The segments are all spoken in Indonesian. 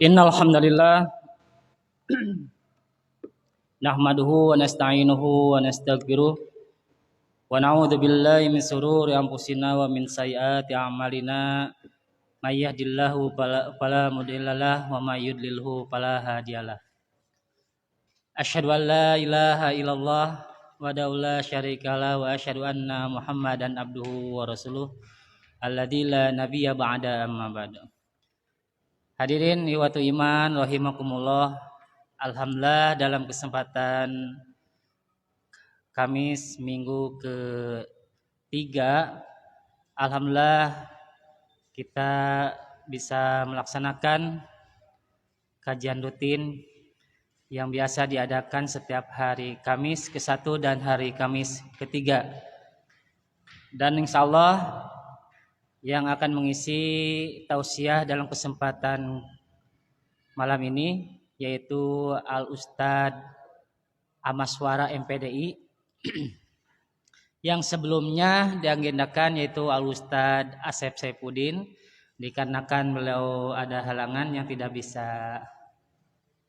Innal hamdalillah nahmaduhu wa nasta'inuhu wa nastaghfiruh wa na'udzu billahi min shururi anfusina wa min sayyiati a'malina may yahdihillahu fala mudhillalah wa may yudlilhu fala hadiyalah. Asyhadu an la ilaha illallah wahdahu la syarikalah wa asyhadu anna Muhammadan abduhu wa rasuluh alladzi la nabiyya ba'da amma ba'du. Hadirin ikhwatu iman rahimakumullah. Alhamdulillah dalam kesempatan Kamis minggu ke-3, alhamdulillah kita bisa melaksanakan kajian rutin yang biasa diadakan setiap hari Kamis ke-1 dan hari Kamis ke-3. Dan insya Allah yang akan mengisi tausiah dalam kesempatan malam ini yaitu Al-Ustadz Amaswara MPDI yang sebelumnya diagendakan yaitu Al-Ustadz Asep Saifuddin, dikarenakan beliau ada halangan yang tidak bisa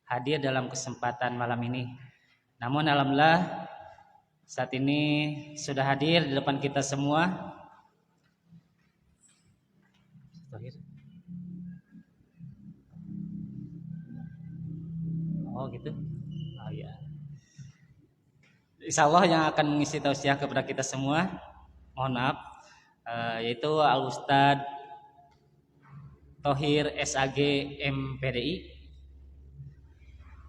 hadir dalam kesempatan malam ini. Namun alhamdulillah saat ini sudah hadir di depan kita semua. Oh gitu. Oh ya. Insya Allah yang akan mengisi tausiah kepada kita semua, mohon maaf, yaitu Al-Ustadz Thohir SAG MPDI.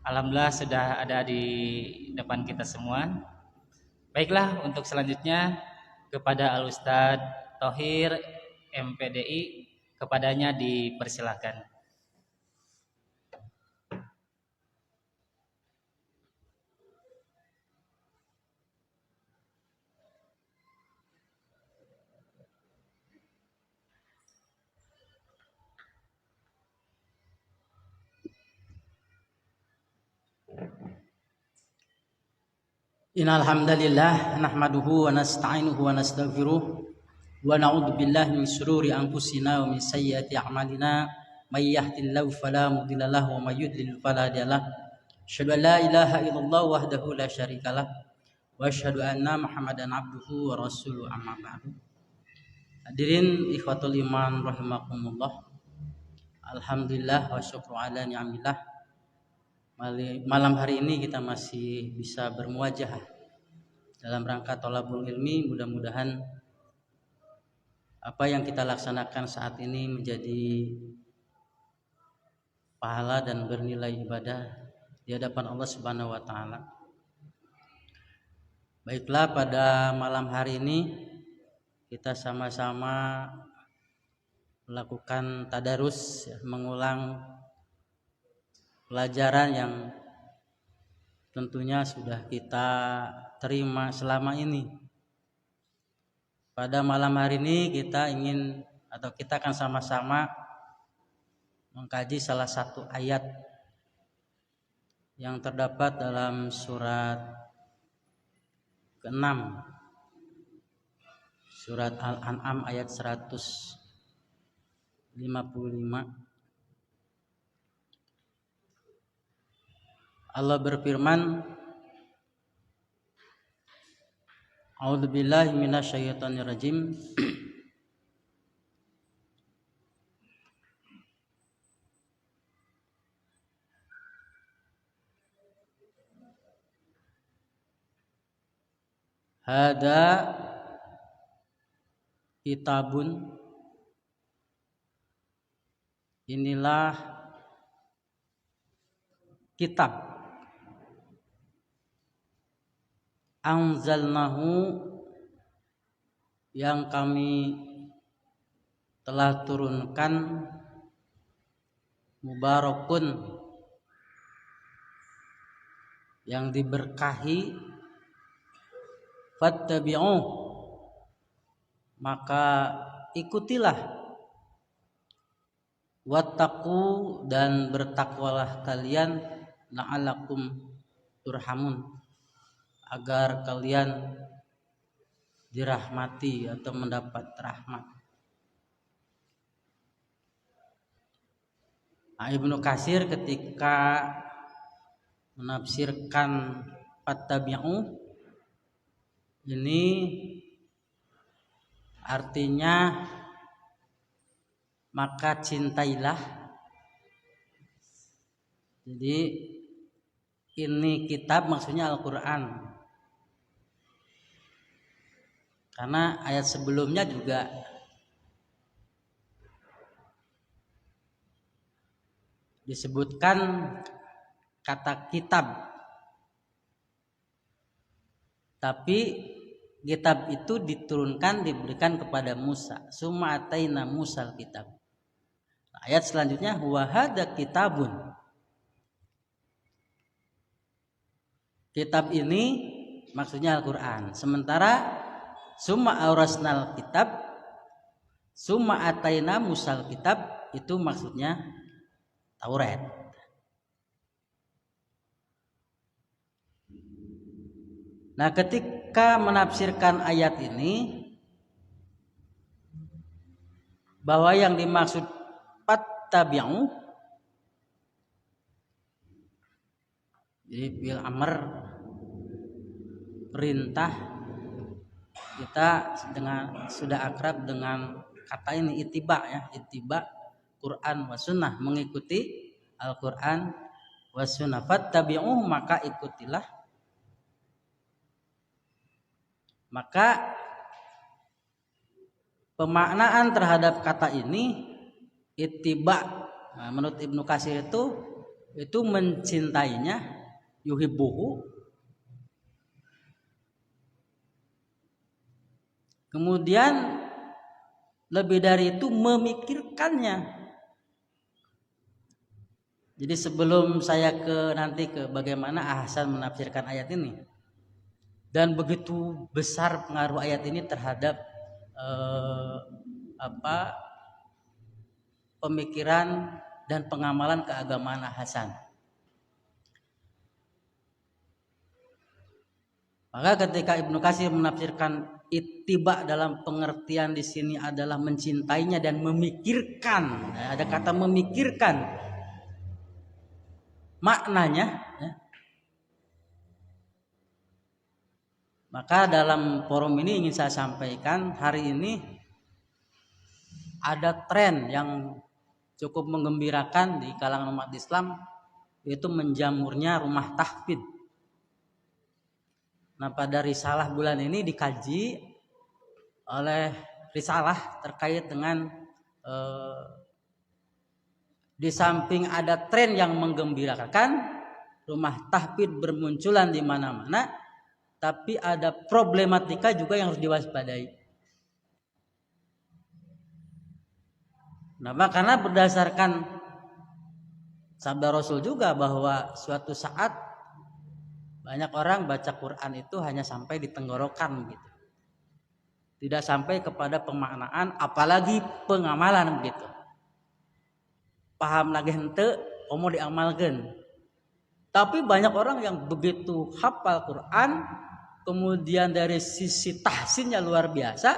Alhamdulillah sudah ada di depan kita semua. Baiklah, untuk selanjutnya kepada Al-Ustadz Thohir MPDI, kepadanya dipersilakan. Innal hamdalillah nahmaduhu wa nasta'inuhu wa nastaghfiruh wa na'udzu billahi min shururi anfusina wa min sayyiati a'malina may yahdihillahu fala mudilla lahu wa may yudlil fala hadiyalah. Asyhadu an la ilaha illallah wahdahu la syarikalah wa asyhadu anna Muhammadan abduhu wa rasuluh amma ba'du. Hadirin ikhwatul iman rahimakumullah. Alhamdulillah wa syukru ala ni'amillah. Malam hari ini kita masih bisa bermuajah dalam rangka thalabul ilmi. Mudah-mudahan apa yang kita laksanakan saat ini menjadi pahala dan bernilai ibadah di hadapan Allah Subhanahu wa taala. Baiklah, pada malam hari ini kita sama-sama melakukan tadarus, mengulang pelajaran yang tentunya sudah kita terima selama ini. Pada malam hari ini kita akan sama-sama mengkaji salah satu ayat yang terdapat dalam surat ke-6, surat Al-An'am ayat 155. Allah berfirman, A'udzubillahi minasyaitonirrajim. Hada kitabun, inilah kitab, anzalnahu, yang kami telah turunkan, mubarakun, yang diberkahi, fattabi'uh, maka ikutilah, wattaqu, dan bertakwalah kalian, la'alakum turhamun, agar kalian dirahmati atau mendapat rahmat. Ibnu Katsir ketika menafsirkan fattabi'u ini artinya maka cintailah. Jadi ini kitab maksudnya Al-Qur'an. Karena ayat sebelumnya juga disebutkan kata kitab. Tapi kitab itu diturunkan, diberikan kepada Musa. Summa ataina Musal kitab. Ayat selanjutnya wa hadza kitabun. Kitab ini maksudnya Al-Qur'an. Sementara summa aurasnal kitab, summa ataina Musal kitab itu maksudnya Taurat. Nah, ketika menafsirkan ayat ini bahwa yang dimaksud fattabi'u jadi fil amr perintah, kita dengan sudah akrab dengan kata ini ittiba ya, ittiba Quran wa sunnah, mengikuti Al-Quran wa sunnah. Fattabi'u maka ikutilah. Maka pemaknaan terhadap kata ini ittiba, nah, menurut Ibnu Katsir itu mencintainya, yuhibbuhu. Kemudian lebih dari itu memikirkannya. Jadi sebelum saya nanti ke bagaimana Ahsan menafsirkan ayat ini, dan begitu besar pengaruh ayat ini terhadap pemikiran dan pengamalan keagamaan Ahsan. Maka ketika Ibnu Katsir menafsirkan ittiba dalam pengertian di sini adalah mencintainya dan memikirkan, ada kata memikirkan maknanya, ya. Maka dalam forum ini ingin saya sampaikan, hari ini ada tren yang cukup menggembirakan di kalangan umat Islam, yaitu menjamurnya rumah tahfidz. Nah, pada risalah bulan ini dikaji oleh risalah terkait dengan di samping ada tren yang menggembirakan, rumah tahfidz bermunculan di mana-mana, tapi ada problematika juga yang harus diwaspadai. Nah, karena berdasarkan sabda Rasul juga bahwa suatu saat banyak orang baca Quran itu hanya sampai di tenggorokan gitu. Tidak sampai kepada pemaknaan apalagi pengamalan gitu. Paham lagi henteu komo diamalkeun. Tapi banyak orang yang begitu hafal Quran, kemudian dari sisi tahsinnya luar biasa,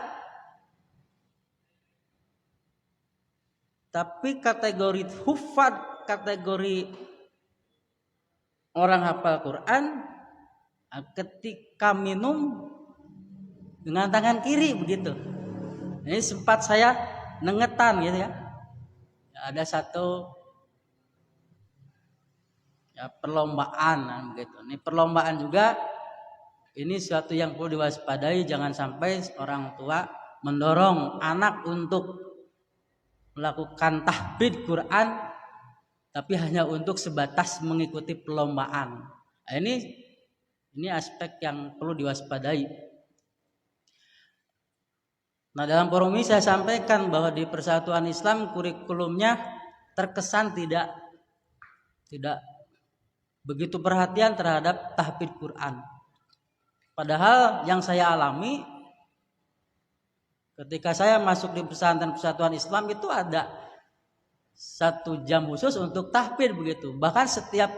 tapi kategori hufad, kategori orang hafal Quran, ketika minum dengan tangan kiri begitu. Ini sempat saya nengetan gitu ya. Ada satu ya perlombaan begitu. Ini perlombaan juga. Ini suatu yang perlu diwaspadai, jangan sampai orang tua mendorong anak untuk melakukan tahfidz Quran tapi hanya untuk sebatas mengikuti perlombaan. Nah, ini aspek yang perlu diwaspadai. Nah, dalam forum ini saya sampaikan bahwa di Persatuan Islam kurikulumnya terkesan tidak begitu perhatian terhadap tahfidz Quran. Padahal yang saya alami ketika saya masuk di pesantren Persatuan Islam itu ada 1 jam khusus untuk tahfidz begitu. Bahkan setiap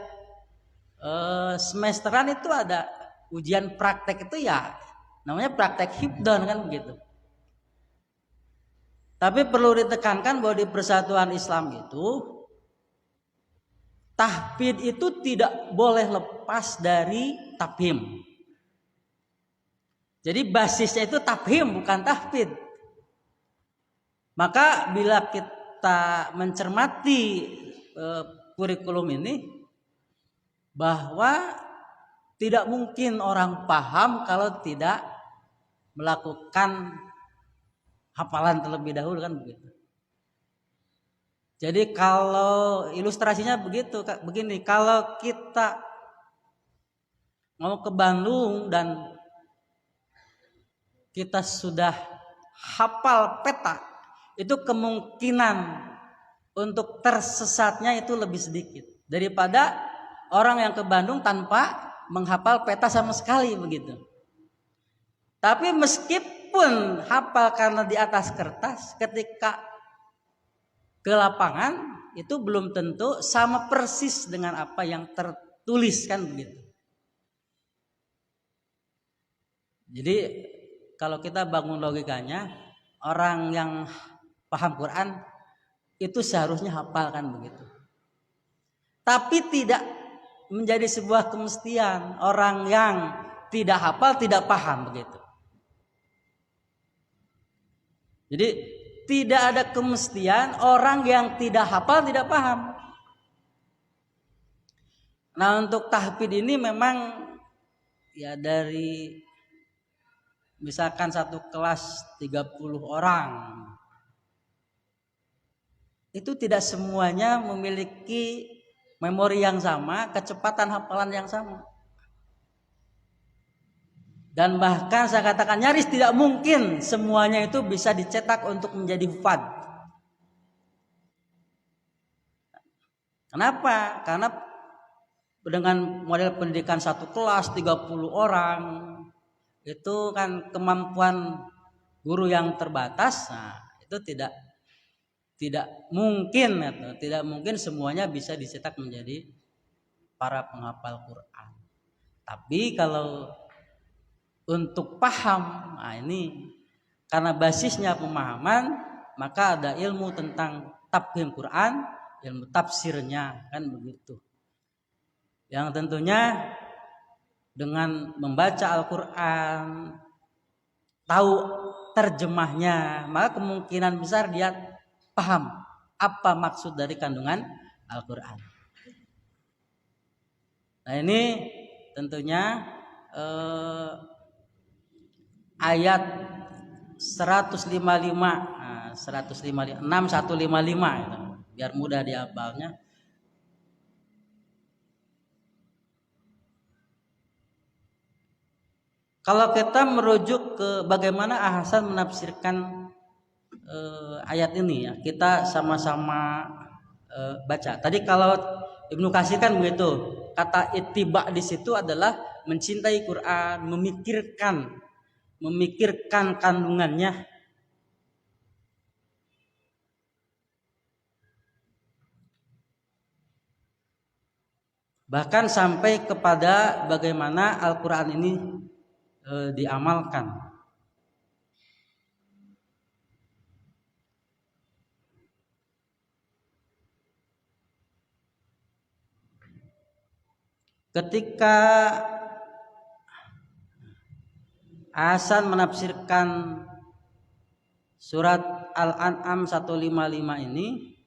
semesteran itu ada ujian praktek itu ya namanya praktek hifdzan kan begitu. Tapi perlu ditekankan bahwa di Persatuan Islam itu tahfidz itu tidak boleh lepas dari tafhim. Jadi basisnya itu tafhim bukan tahfidz. Maka bila kita mencermati kurikulum ini, bahwa tidak mungkin orang paham kalau tidak melakukan hafalan terlebih dahulu, kan begitu. Jadi kalau ilustrasinya begini, kalau kita mau ke Bandung dan kita sudah hafal peta, itu kemungkinan untuk tersesatnya itu lebih sedikit daripada orang yang ke Bandung tanpa menghafal peta sama sekali, begitu. Tapi meskipun hafal karena di atas kertas, ketika ke lapangan itu belum tentu sama persis dengan apa yang tertulis, kan begitu. Jadi kalau kita bangun logikanya, orang yang paham Quran itu seharusnya hafal, kan begitu. Tapi tidak menjadi sebuah kemestian orang yang tidak hafal tidak paham, begitu. Jadi tidak ada kemestian orang yang tidak hafal tidak paham. Nah, untuk tahfidz ini memang ya dari misalkan satu kelas 30 orang, itu tidak semuanya memiliki memori yang sama, kecepatan hafalan yang sama. Dan bahkan saya katakan nyaris tidak mungkin semuanya itu bisa dicetak untuk menjadi hufad. Kenapa? Karena dengan model pendidikan satu kelas 30 orang, itu kan kemampuan guru yang terbatas. Nah, itu tidak mungkin semuanya bisa dicetak menjadi para penghafal Quran. Tapi kalau untuk paham, nah ini karena basisnya pemahaman, maka ada ilmu tentang tafhim Quran, ilmu tafsirnya, kan begitu. Yang tentunya dengan membaca Al-Quran, tahu terjemahnya, maka kemungkinan besar dia paham apa maksud dari kandungan Al-Quran. Nah, ini tentunya ayat 155, 6155 gitu, biar mudah dihafalnya. Kalau kita merujuk ke bagaimana Ahsan menafsirkan ayat ini, ya kita sama-sama baca. Tadi kalau Ibnu Katsir kan begitu, kata ittiba di situ adalah mencintai Quran, memikirkan kandungannya. Bahkan sampai kepada bagaimana Al-Quran ini diamalkan. Ketika Ahsan menafsirkan surat Al-An'am 155 ini,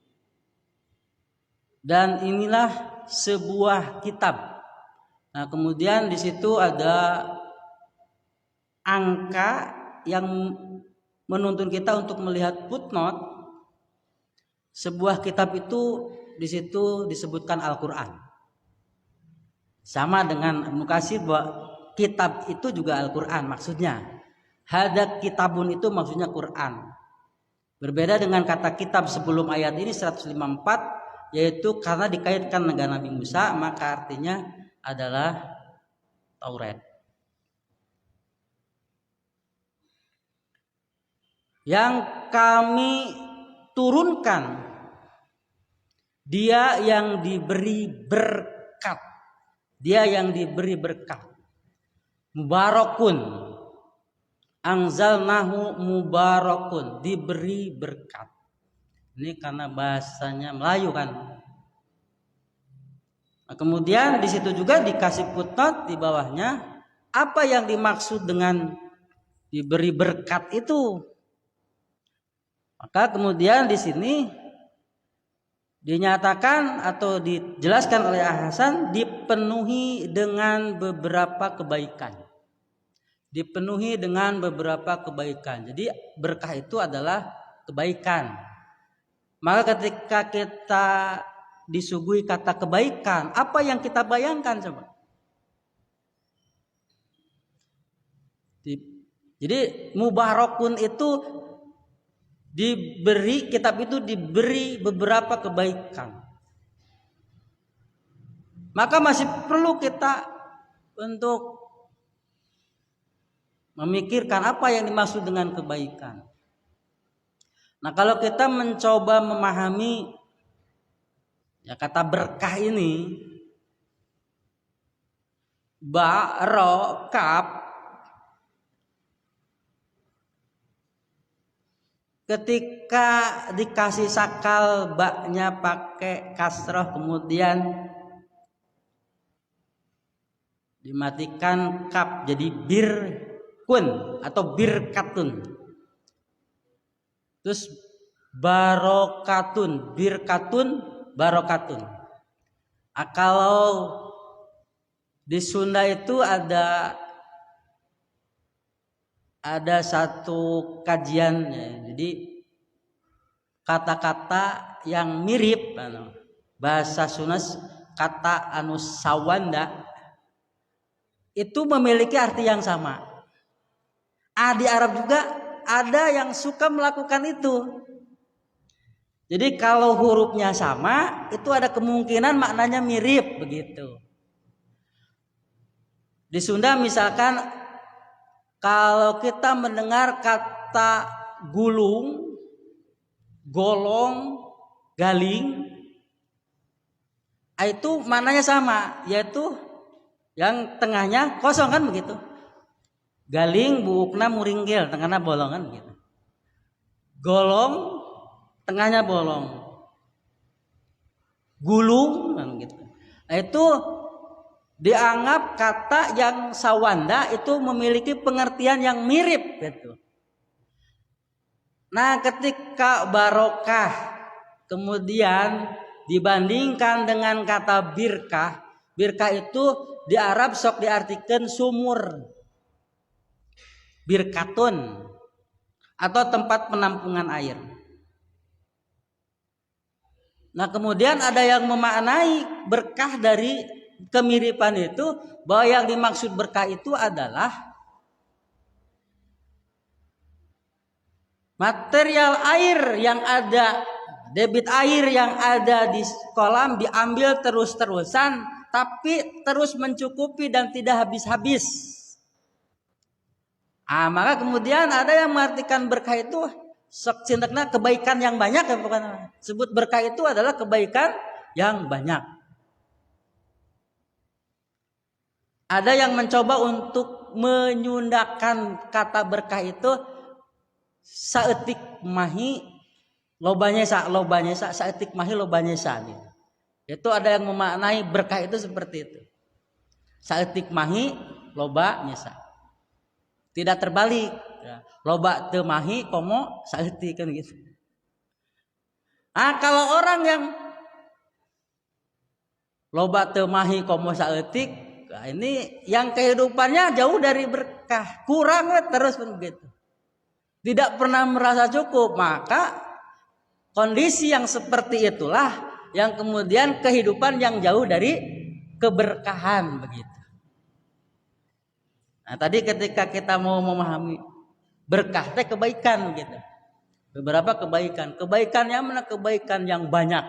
dan inilah sebuah kitab. Nah, kemudian di situ ada angka yang menuntun kita untuk melihat footnote. Sebuah kitab itu di situ disebutkan Al-Quran. Sama dengan Ibnu Katsir bahwa kitab itu juga Al-Quran maksudnya. Hada kitabun itu maksudnya Quran. Berbeda dengan kata kitab sebelum ayat ini 154, yaitu karena dikaitkan dengan Nabi Musa, maka artinya adalah Taurat. Yang kami turunkan, dia yang diberi berkat, dia yang diberi berkat. Mubarakun, anzalnahu mubarakun, diberi berkat. Ini karena bahasanya Melayu kan. Nah, kemudian di situ juga dikasih footnote di bawahnya apa yang dimaksud dengan diberi berkat itu. Maka kemudian di sini dinyatakan atau dijelaskan oleh Hasan dipenuhi dengan beberapa kebaikan. Dipenuhi dengan beberapa kebaikan. Jadi berkah itu adalah kebaikan. Maka ketika kita disuguhi kata kebaikan, apa yang kita bayangkan coba? Jadi mubarakun itu diberi, kitab itu diberi beberapa kebaikan. Maka masih perlu kita untuk memikirkan apa yang dimaksud dengan kebaikan. Nah, kalau kita mencoba memahami ya kata berkah ini, barokah, ketika dikasih sakal baknya pakai kasroh kemudian dimatikan kap jadi birkun atau birkatun. Terus barokatun, birkatun, barokatun. Kalau di Sunda itu ada satu kajian ya. Jadi kata-kata yang mirip bahasa Sunda kata anu sawanda itu memiliki arti yang sama. Di Arab juga ada yang suka melakukan itu. Jadi kalau hurufnya sama, itu ada kemungkinan maknanya mirip begitu. Di Sunda misalkan kalau kita mendengar kata gulung, golong, galing, itu maknanya sama, yaitu yang tengahnya kosong kan begitu. Galing buukna muringgil, tengahnya bolongan gitu. Golong, tengahnya bolong. Gulung kan gitu. Nah, itu dianggap kata yang sawanda itu memiliki pengertian yang mirip gitu. Nah, ketika barokah kemudian dibandingkan dengan kata birkah, birkah itu di Arab sok diartikan sumur. Birkatun atau tempat penampungan air. Nah, kemudian ada yang memaknai berkah dari kemiripan itu bahwa yang dimaksud berkah itu adalah material air yang ada, debit air yang ada di kolam diambil terus-terusan tapi terus mencukupi dan tidak habis-habis. Maka kemudian ada yang mengartikan berkah itu secintaknya kebaikan yang banyak ya bukan. Sebut berkah itu adalah kebaikan yang banyak. Ada yang mencoba untuk menyundakan kata berkah itu saeutik mahi lobanya sa saeutik mahi lobanya sa gitu. Itu ada yang memaknai berkah itu seperti itu. Saeutik mahi lobanya sa. Tidak terbalik, loba teu mahi komo saeutik kan gitu. Kalau orang yang loba teu mahi komo saeutik, ini yang kehidupannya jauh dari berkah, kurang terus begitu. Tidak pernah merasa cukup, maka kondisi yang seperti itulah yang kemudian kehidupan yang jauh dari keberkahan begitu. Nah, tadi ketika kita mau memahami berkah teh kebaikan gitu. Beberapa kebaikan. Kebaikannya mana kebaikan yang banyak.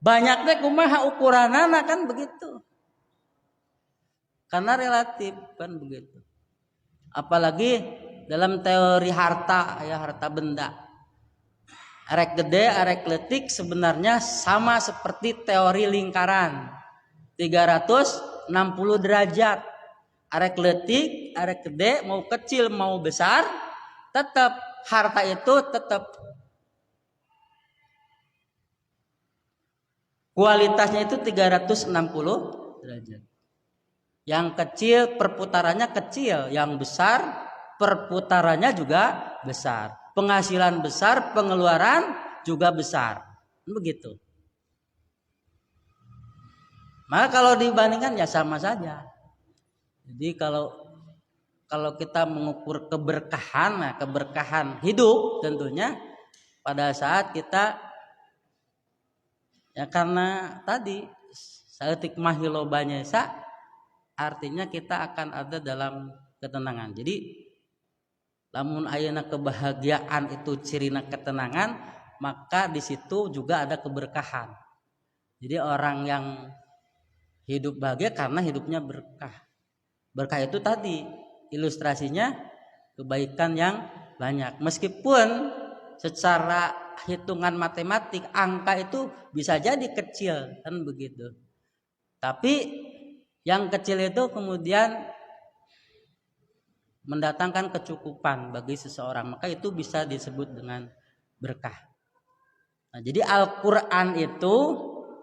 Banyak teh kumaha ukuranana kan begitu. Karena relatif kan begitu. Apalagi dalam teori harta ya harta benda. Arek gede, arek letik sebenarnya sama seperti teori lingkaran. 360 derajat. Arek letik, arek gede, mau kecil mau besar, tetap harta itu tetap kualitasnya itu 360 derajat. Yang kecil perputarannya kecil, yang besar perputarannya juga besar. Penghasilan besar, pengeluaran juga besar. Begitu. Maka kalau dibandingkan ya sama saja. Jadi kalau kita mengukur keberkahan, nah keberkahan hidup tentunya pada saat kita ya karena tadi saeutik mahilobanya artinya kita akan ada dalam ketenangan. Jadi lamun ayeuna kebahagiaan itu cirina ketenangan, maka di situ juga ada keberkahan. Jadi orang yang hidup bahagia karena hidupnya berkah. Berkah itu tadi ilustrasinya kebaikan yang banyak. Meskipun secara hitungan matematik angka itu bisa jadi kecil kan begitu. Tapi yang kecil itu kemudian mendatangkan kecukupan bagi seseorang, maka itu bisa disebut dengan berkah. Nah, jadi Al-Qur'an itu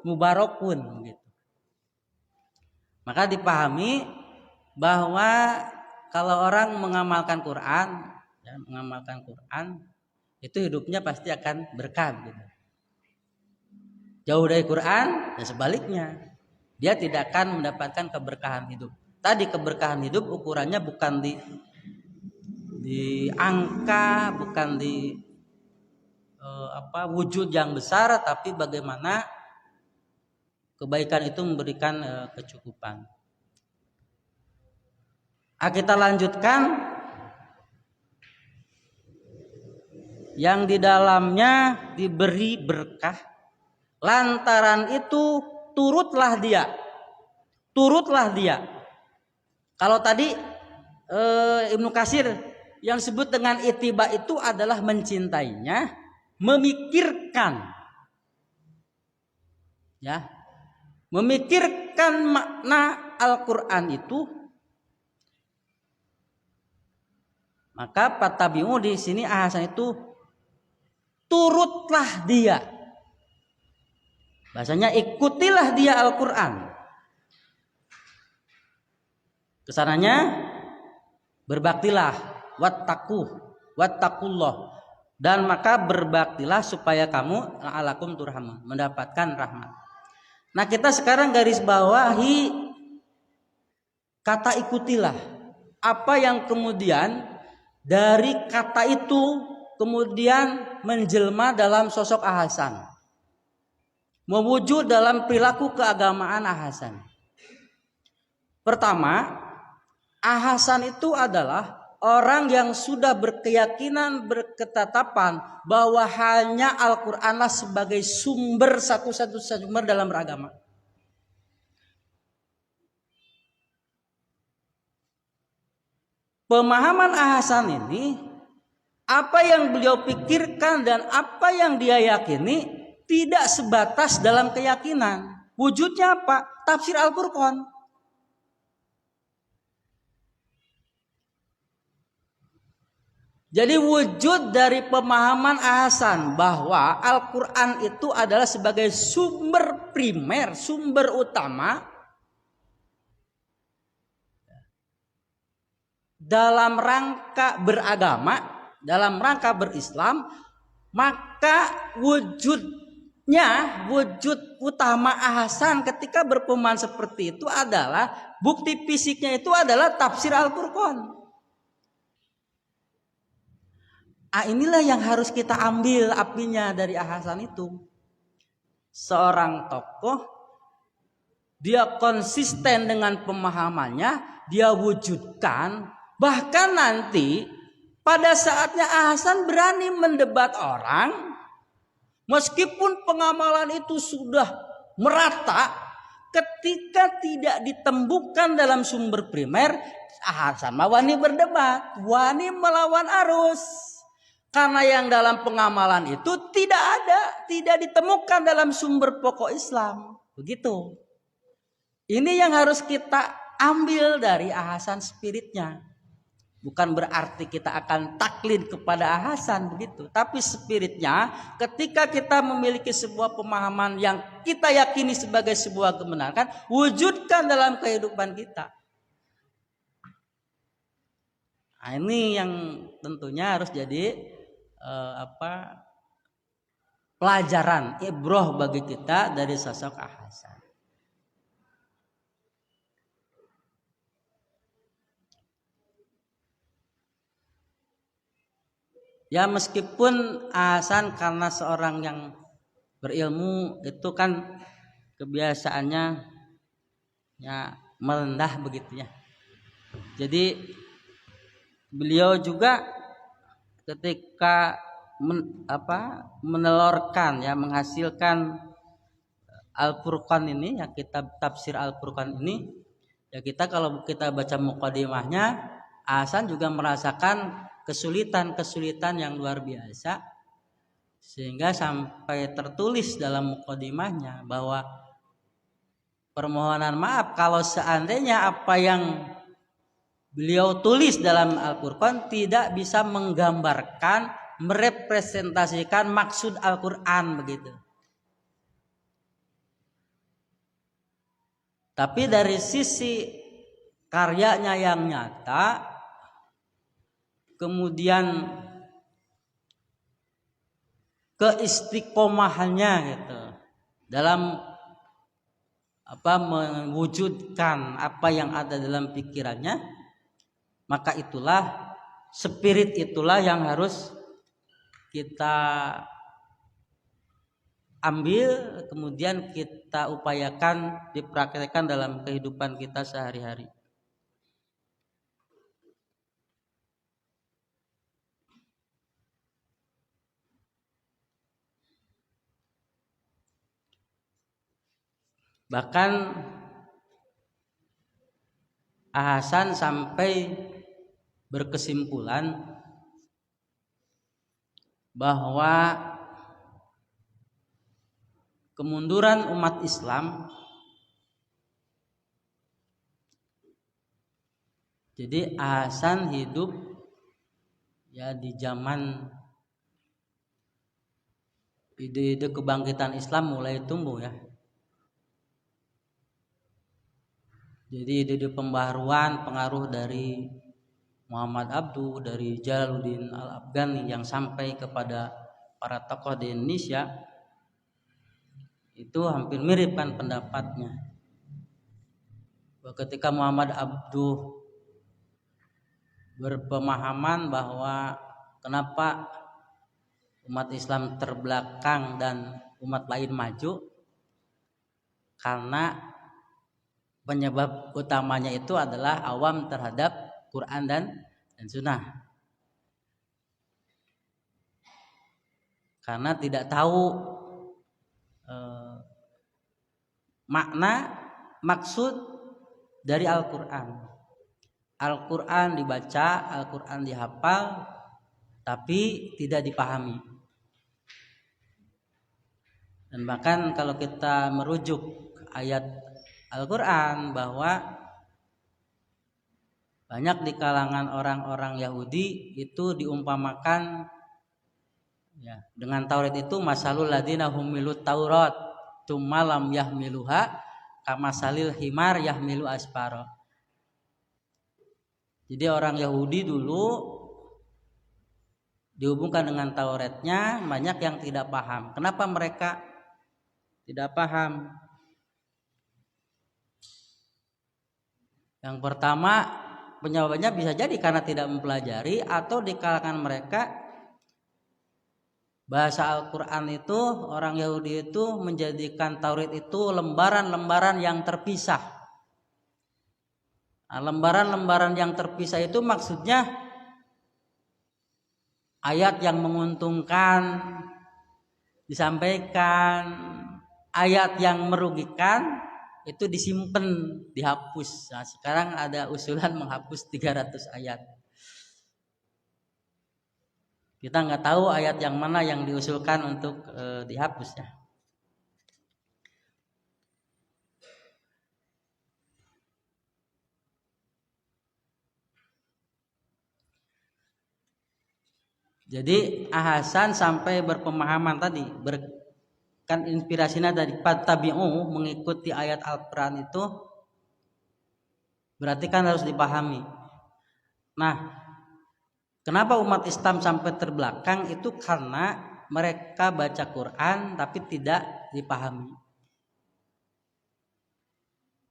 mubarakun gitu. Maka dipahami bahwa kalau orang mengamalkan Quran, ya, itu hidupnya pasti akan berkah gitu. Jauh dari Quran, ya sebaliknya. Dia tidak akan mendapatkan keberkahan hidup. Tadi keberkahan hidup ukurannya bukan di angka, bukan di wujud yang besar, tapi bagaimana kebaikan itu memberikan kecukupan. Kita lanjutkan yang di dalamnya diberi berkah. Lantaran itu turutlah dia. Kalau tadi Ibnu Katsir yang disebut dengan ittiba itu adalah mencintainya, memikirkan, ya, memikirkan makna Al-Quran itu. Maka patabi'u di sini ahasan itu turutlah dia. Bahasanya ikutilah dia Al-Quran. Kesananya berbaktilah, wattaqullah, dan maka berbaktilah supaya kamu la'alakum turhamun, mendapatkan rahmat. Nah, kita sekarang garis bawahi kata ikutilah. Apa yang kemudian dari kata itu kemudian menjelma dalam sosok Ahasan, mewujud dalam perilaku keagamaan Ahasan. Pertama, Ahasan itu adalah orang yang sudah berkeyakinan, berketetapan bahwa hanya Al-Qur'anlah sebagai sumber satu-satunya sumber dalam beragama. Pemahaman Ahasan ini, apa yang beliau pikirkan dan apa yang dia yakini tidak sebatas dalam keyakinan. Wujudnya apa? Tafsir Al-Furqan. Jadi wujud dari pemahaman Ahasan bahwa Al-Quran itu adalah sebagai sumber primer, sumber utama dalam rangka beragama, dalam rangka berislam, maka wujud utama Ahasan ketika berpemahaman seperti itu adalah bukti fisiknya itu adalah tafsir Al-Furqan. Inilah yang harus kita ambil apinya dari Ahasan itu. Seorang tokoh, dia konsisten dengan pemahamannya, dia wujudkan, bahkan nanti pada saatnya Ahasan berani mendebat orang, meskipun pengamalan itu sudah merata, ketika tidak ditemukan dalam sumber primer, Ahasan wani berdebat, wani melawan arus. Karena yang dalam pengamalan itu tidak ditemukan dalam sumber pokok Islam. Begitu. Ini yang harus kita ambil dari Ahasan spiritnya. Bukan berarti kita akan taklid kepada Hasan begitu, tapi spiritnya ketika kita memiliki sebuah pemahaman yang kita yakini sebagai sebuah kebenaran, wujudkan dalam kehidupan kita. Nah, ini yang tentunya harus jadi pelajaran ibroh bagi kita dari sosok Hasan. Ya meskipun Hasan karena seorang yang berilmu itu kan kebiasaannya ya merendah begitu ya. Jadi beliau juga ketika menelurkan ya menghasilkan Al-Furqan ini ya, kitab tafsir Al-Furqan ini ya, kita kalau kita baca muqaddimahnya, Hasan juga merasakan kesulitan yang luar biasa, sehingga sampai tertulis dalam muqaddimahnya bahwa permohonan maaf kalau seandainya apa yang beliau tulis dalam Al-Furqan tidak bisa menggambarkan, merepresentasikan maksud Al-Quran begitu. Tapi dari sisi karyanya yang nyata, kemudian keistiqomahannya gitu dalam mewujudkan apa yang ada dalam pikirannya, maka itulah spirit itulah yang harus kita ambil, kemudian kita upayakan dipraktekkan dalam kehidupan kita sehari-hari. Bahkan Hasan sampai berkesimpulan bahwa kemunduran umat Islam, jadi Hasan hidup ya di zaman ide-ide kebangkitan Islam mulai tumbuh ya. Jadi ide-ide pembaharuan pengaruh dari Muhammad Abduh, dari Jalaluddin Al-Afghani yang sampai kepada para tokoh di Indonesia itu hampir mirip kan pendapatnya. Ketika Muhammad Abduh berpemahaman bahwa kenapa umat Islam terbelakang dan umat lain maju, karena penyebab utamanya itu adalah awam terhadap Quran dan Sunnah. Karena tidak tahu makna, maksud dari Al-Quran. Al-Quran dibaca, Al-Quran dihafal, tapi tidak dipahami. Dan bahkan kalau kita merujuk ayat Al-Quran bahwa banyak di kalangan orang-orang Yahudi itu diumpamakan ya, dengan Taurat itu masalul ladina humilut Taurat tsumma lam yahmiluha kamasalil himar yahmilu aspara. Jadi orang Yahudi dulu dihubungkan dengan Tauratnya, banyak yang tidak paham. Kenapa mereka tidak paham? Yang pertama, penyebabnya bisa jadi karena tidak mempelajari, atau di kalangan mereka bahasa Al-Quran itu, orang Yahudi itu menjadikan Taurat itu lembaran-lembaran yang terpisah. Nah, lembaran-lembaran yang terpisah itu maksudnya ayat yang menguntungkan disampaikan, ayat yang merugikan itu disimpan, dihapus. Nah, sekarang ada usulan menghapus 300 ayat. Kita nggak tahu ayat yang mana yang diusulkan untuk dihapus ya. Jadi Hasan sampai berpemahaman tadi, kan inspirasinya dari tabi'u mengikuti ayat Al-Quran itu berarti kan harus dipahami. Nah, kenapa umat Islam sampai terbelakang itu karena mereka baca Quran tapi tidak dipahami.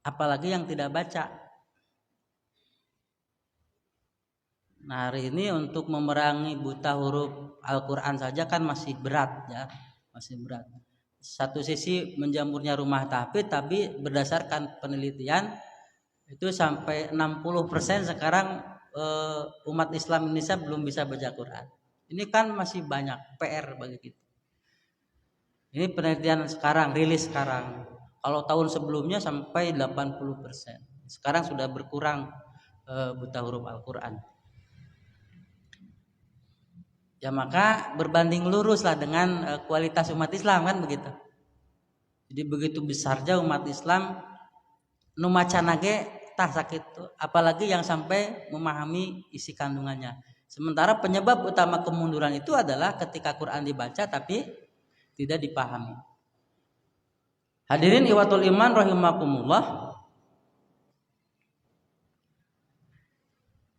Apalagi yang tidak baca. Nah, hari ini untuk memerangi buta huruf Al-Quran saja kan masih berat ya, masih berat. Satu sisi menjamurnya rumah tahfidz, tapi berdasarkan penelitian itu sampai 60% sekarang umat Islam Indonesia belum bisa baca Quran. Ini kan masih banyak PR bagi kita. Ini penelitian sekarang, rilis sekarang. Kalau tahun sebelumnya sampai 80%. Sekarang sudah berkurang buta huruf Al-Quran. Ya maka berbanding luruslah dengan kualitas umat Islam kan begitu. Jadi begitu besarnya umat Islam nu macanage tah sakitu, apalagi yang sampai memahami isi kandungannya. Sementara penyebab utama kemunduran itu adalah ketika Quran dibaca tapi tidak dipahami. Hadirin iwatul iman rahimakumullah.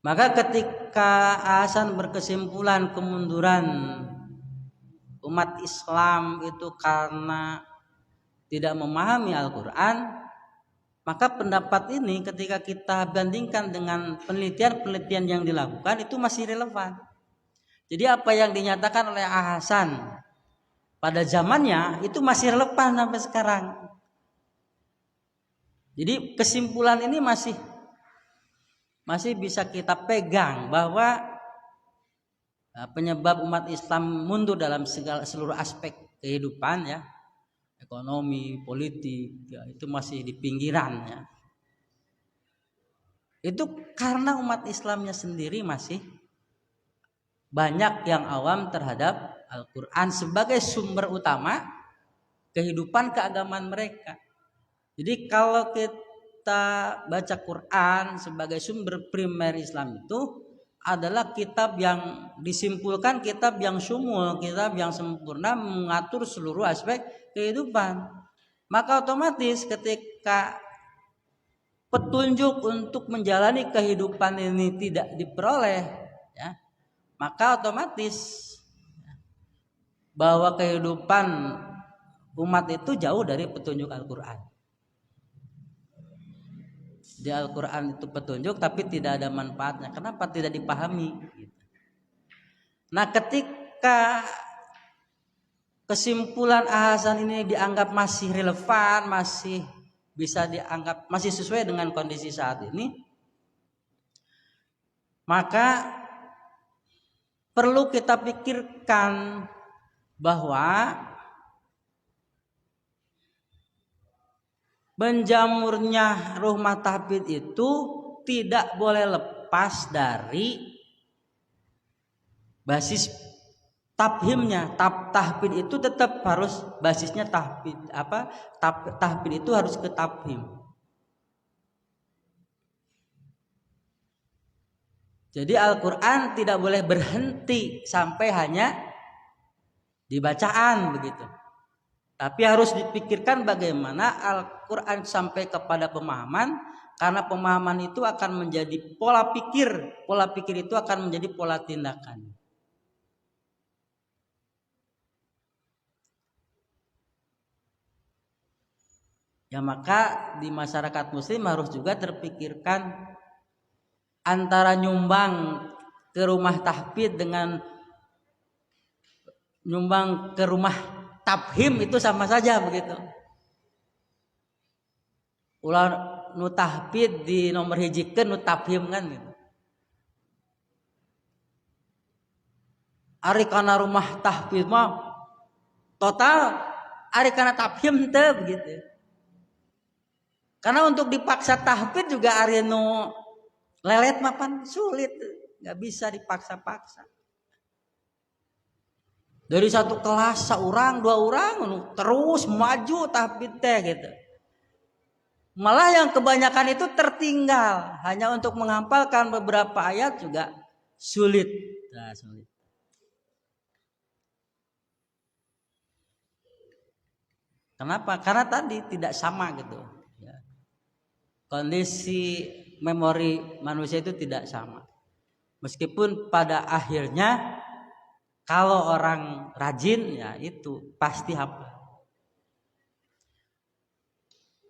Maka ketika Hasan berkesimpulan kemunduran umat Islam itu karena tidak memahami Al-Quran, maka pendapat ini ketika kita bandingkan dengan penelitian-penelitian yang dilakukan itu masih relevan. Jadi apa yang dinyatakan oleh Hasan pada zamannya itu masih relevan sampai sekarang. Jadi kesimpulan ini masih bisa kita pegang bahwa penyebab umat Islam mundur dalam seluruh aspek kehidupan ya, ekonomi, politik ya, itu masih di pinggiran ya. Itu karena umat Islamnya sendiri masih banyak yang awam terhadap Al-Quran sebagai sumber utama kehidupan keagamaan mereka. Jadi kalau kita baca Quran sebagai sumber primer Islam itu adalah kitab yang disimpulkan, kitab yang syumul, kitab yang sempurna mengatur seluruh aspek kehidupan. Maka otomatis ketika petunjuk untuk menjalani kehidupan ini tidak diperoleh ya, maka otomatis bahwa kehidupan umat itu jauh dari petunjuk Al-Quran. Di Al-Quran itu petunjuk tapi tidak ada manfaatnya. Kenapa tidak dipahami? Nah ketika kesimpulan Hasan ini dianggap masih relevan, masih bisa dianggap masih sesuai dengan kondisi saat ini, maka perlu kita pikirkan bahwa menjamurnya rumah tahfidz itu tidak boleh lepas dari basis tafhimnya. Tahfidz itu tetap harus basisnya tahfidz. Tahfidz itu harus ke tafhim. Jadi Al-Quran tidak boleh berhenti sampai hanya di bacaan begitu. Tapi harus dipikirkan bagaimana Al-Quran sampai kepada pemahaman, karena pemahaman itu akan menjadi pola pikir. Pola pikir itu akan menjadi pola tindakan. Ya maka di masyarakat muslim harus juga terpikirkan antara nyumbang ke rumah tahfidz dengan nyumbang ke rumah tafhim itu sama saja begitu. Ulah nu tahfidz di nomor hijikeun nu tafhim kan gitu. Ari kana rumah tahfidz mah total, ari kana tafhim teu begitu. Karena untuk dipaksa tahfidz juga ari nu lelet mah pan sulit, enggak bisa dipaksa-paksa. Dari satu kelas seorang, dua orang terus maju tahfidz teh gitu. Malah yang kebanyakan itu tertinggal, hanya untuk menghafalkan beberapa ayat juga sulit. Nah, sulit. Kenapa? Karena tadi tidak sama gitu. Ya. Kondisi memori manusia itu tidak sama. Meskipun pada akhirnya kalau orang rajin ya itu pasti hafal.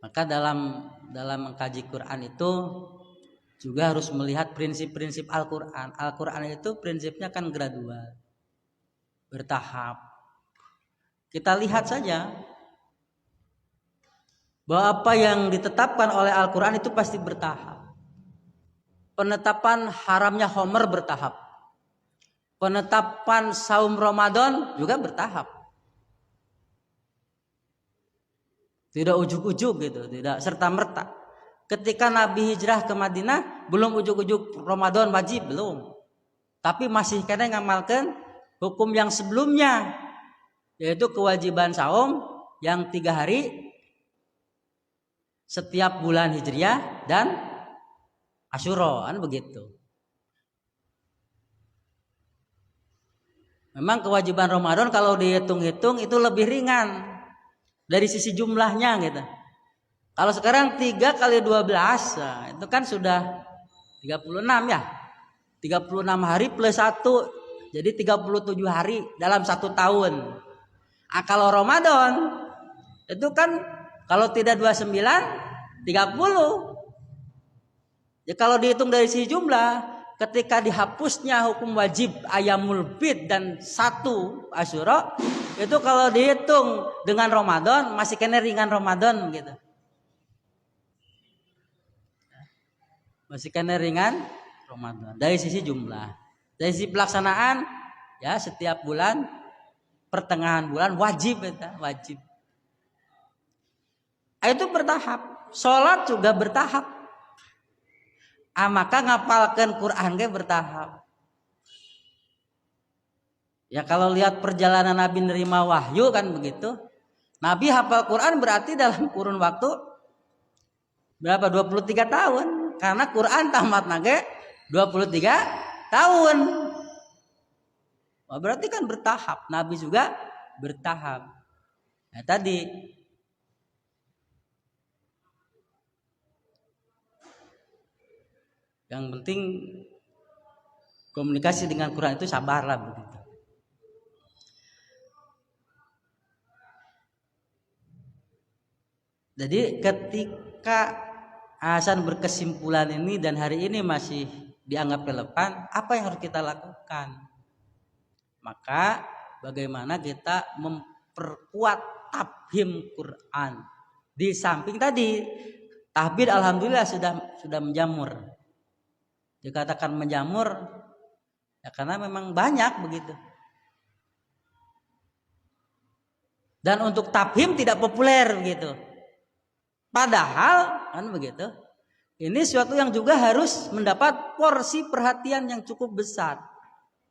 Maka dalam mengkaji Quran itu juga harus melihat prinsip-prinsip Al-Quran. Al-Quran itu prinsipnya kan gradual, bertahap. Kita lihat saja bahwa apa yang ditetapkan oleh Al-Quran itu pasti bertahap. Penetapan haramnya Homer bertahap. Penetapan saum Ramadan juga bertahap. Tidak ujuk-ujuk gitu, tidak serta-merta. Ketika Nabi hijrah ke Madinah, belum ujuk-ujuk Ramadan wajib, belum. Tapi masih kena ngamalkan hukum yang sebelumnya, yaitu kewajiban saum yang 3 hari setiap bulan Hijriah dan Asyura, kan begitu. Memang kewajiban Ramadan kalau dihitung-hitung itu lebih ringan dari sisi jumlahnya gitu. Kalau sekarang 3 kali 12 nah, itu kan sudah 36 ya. 36 hari plus 1 jadi 37 hari dalam 1 tahun. Nah, kalau Ramadan itu kan kalau tidak 29 30. Ya kalau dihitung dari sisi jumlah, ketika dihapusnya hukum wajib ayamul bid dan 1 Asyura, itu kalau dihitung dengan Ramadan masih kena ringan Ramadan gitu. Masih kena ringan Ramadan dari sisi jumlah. Dari sisi pelaksanaan ya setiap bulan pertengahan bulan wajib ya, wajib. Itu bertahap. Sholat juga bertahap. Maka ngapalkan Quran ke bertahap. Ya kalau lihat perjalanan Nabi nerima wahyu kan begitu. Nabi hafal Quran berarti dalam kurun waktu berapa? 23 tahun. Karena Quran tamat nage 23 tahun. Berarti kan bertahap. Nabi juga bertahap. Nah tadi yang penting komunikasi dengan Quran itu sabarlah begitu. Jadi ketika Hasan berkesimpulan ini dan hari ini masih dianggap relevan, apa yang harus kita lakukan? Maka bagaimana kita memperkuat tafhim Quran. Di samping tadi tahbid alhamdulillah sudah menjamur. Dikatakan menjamur ya karena memang banyak begitu. Dan untuk tafhim tidak populer begitu. Padahal kan begitu. Ini suatu yang juga harus mendapat porsi perhatian yang cukup besar.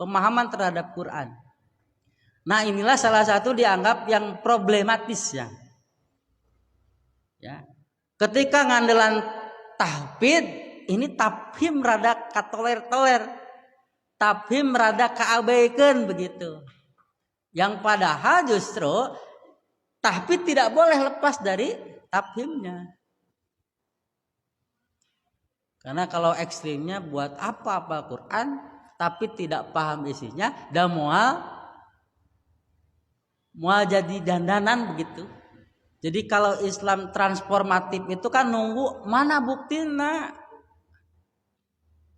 Pemahaman terhadap Quran. Nah, inilah salah satu dianggap yang problematis ya. Ya. Ketika ngandelan tahfidz, ini tafhim rada katoler-toler. Tafhim rada kaabaikan begitu. Yang padahal justru tahfidz tidak boleh lepas dari tafhimnya. Karena kalau ekstrimnya buat apa Quran tapi tidak paham isinya dan mual jadi dandanan begitu. Jadi kalau Islam transformatif itu kan nunggu mana buktinya.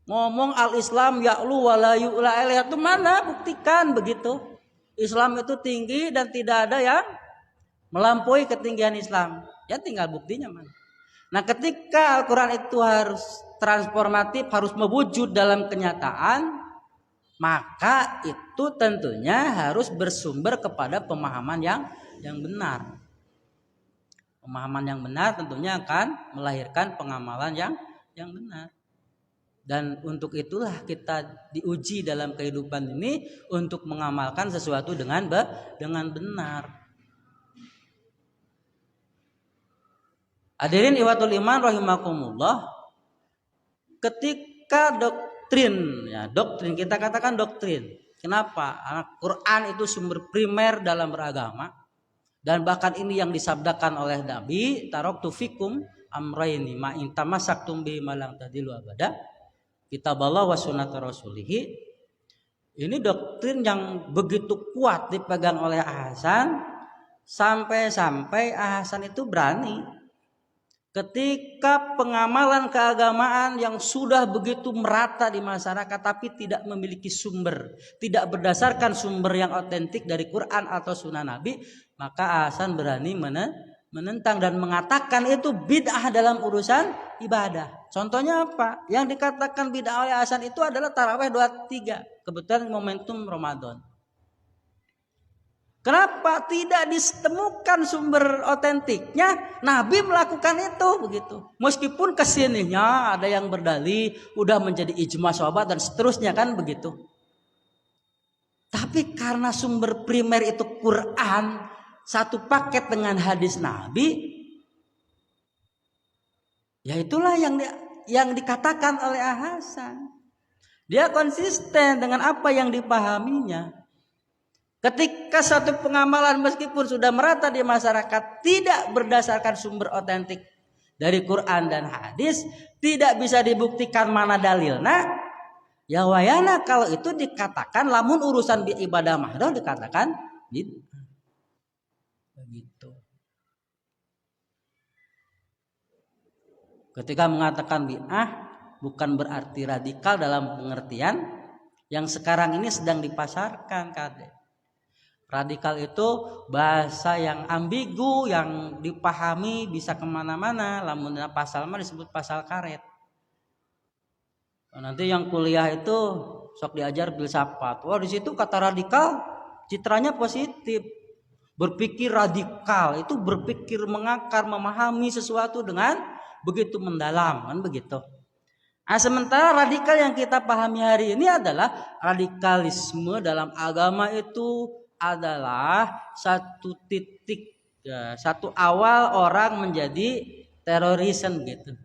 Ngomong al-Islam ya'lu wa la yu'la ilaih itu mana buktikan begitu. Islam itu tinggi dan tidak ada yang melampaui ketinggian Islam. Ya tinggal buktinya mana. Nah ketika Al-Quran itu harus transformatif, harus mewujud dalam kenyataan, maka itu tentunya harus bersumber kepada pemahaman yang benar. Pemahaman yang benar tentunya akan melahirkan pengamalan yang benar. Dan untuk itulah kita diuji dalam kehidupan ini untuk mengamalkan sesuatu dengan benar. Hadirin iwatul iman rahimakumullah. Ketika doktrin kita katakan doktrin. Kenapa? Karena Quran itu sumber primer dalam beragama. Dan bahkan ini yang disabdakan oleh Nabi, taraktu fikum amraini ma in tamassaktum bihi malang tadilu abada. Kitaballah wa sunnata rasulih. Ini doktrin yang begitu kuat dipegang oleh Hasan, sampai-sampai Hasan itu berani ketika pengamalan keagamaan yang sudah begitu merata di masyarakat tapi tidak memiliki sumber, tidak berdasarkan sumber yang otentik dari Quran atau Sunnah Nabi, maka Hasan berani menentang dan mengatakan itu bid'ah dalam urusan ibadah. Contohnya apa? Yang dikatakan bid'ah oleh Hasan itu adalah tarawih 23, kebetulan momentum Ramadan. Kenapa tidak ditemukan sumber otentiknya? Nabi melakukan itu begitu. Meskipun kesininya ada yang berdalih, udah menjadi ijma sahabat dan seterusnya kan begitu. Tapi karena sumber primer itu Quran, satu paket dengan hadis Nabi, ya itulah yang dikatakan oleh Hasan. Dia konsisten dengan apa yang dipahaminya. Ketika satu pengamalan meskipun sudah merata di masyarakat tidak berdasarkan sumber otentik dari Quran dan hadis, tidak bisa dibuktikan mana dalilnya, ya wayana kalau itu dikatakan lamun urusan ibadah mahdoh dikatakan begitu. Ketika mengatakan bid'ah bukan berarti radikal dalam pengertian yang sekarang ini sedang dipasarkan, Kade. Radikal itu bahasa yang ambigu, yang dipahami bisa kemana-mana. Lamun pasal mah disebut pasal karet. Nanti yang kuliah itu sok diajar filsafat. Wah di situ kata radikal citranya positif. Berpikir radikal itu berpikir mengakar, memahami sesuatu dengan begitu mendalam, kan begitu. Nah, sementara radikal yang kita pahami hari ini adalah radikalisme dalam agama itu adalah satu titik, ya, satu awal orang menjadi terorisme gitu.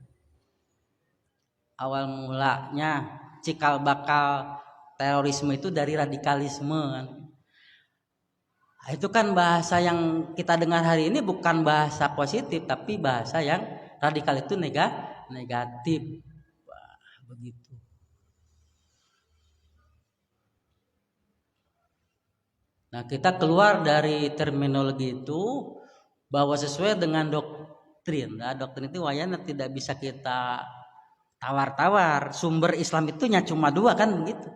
Awal mulanya cikal bakal terorisme itu dari radikalisme kan. Nah, itu kan bahasa yang kita dengar hari ini bukan bahasa positif tapi bahasa yang radikal itu negatif. Wah, begitu. Nah, kita keluar dari terminologi itu bahwa sesuai dengan doktrin. Nah, doktrin itu wayana tidak bisa kita tawar-tawar. Sumber Islam itu cuma dua kan begitu.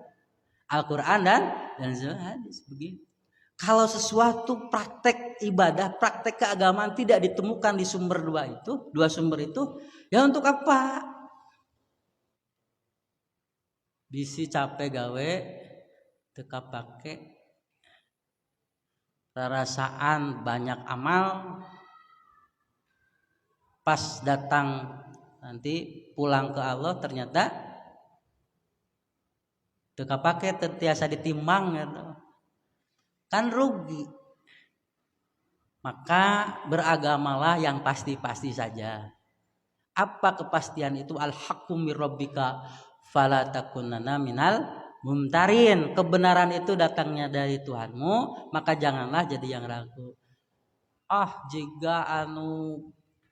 Al-Quran dan hadis begitu. Kalau sesuatu praktek ibadah, praktek keagamaan tidak ditemukan di sumber dua sumber itu, ya untuk apa? Bisi capek gawe teka pakai perasaan banyak amal, pas datang nanti pulang ke Allah ternyata teka pakai tertiasa ditimbang gitu. Kan rugi. Maka beragamalah yang pasti-pasti saja. Apa kepastian itu? Al-haqqu mir rabbika fala takunanna minal mumtarin. Kebenaran itu datangnya dari Tuhanmu, maka janganlah jadi yang ragu. Jika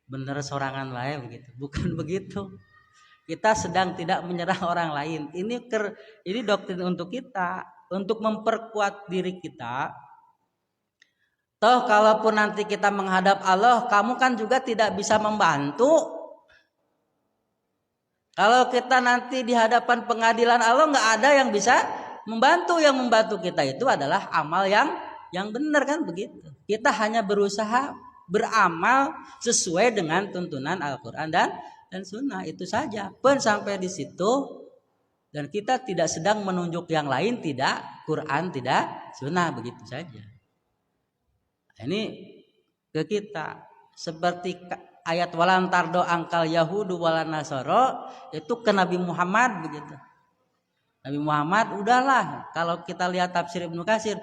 bener sorangan lain begitu. Bukan begitu. Kita sedang tidak menyerah orang lain. Ini doktrin untuk kita, untuk memperkuat diri kita. Toh kalaupun nanti kita menghadap Allah, kamu kan juga tidak bisa membantu. Kalau kita nanti di hadapan pengadilan Allah nggak ada yang bisa membantu. Yang membantu kita itu adalah amal yang benar kan begitu. Kita hanya berusaha beramal sesuai dengan tuntunan Al-Quran dan Sunnah, itu saja. Pun sampai di situ dan kita tidak sedang menunjuk yang lain, tidak Quran, tidak Sunnah, begitu saja. Ini ke kita seperti ayat walan tardo angkal yahudu walan nasoro itu ke Nabi Muhammad begitu. Nabi Muhammad udahlah, kalau kita lihat tafsir Ibnu Katsir,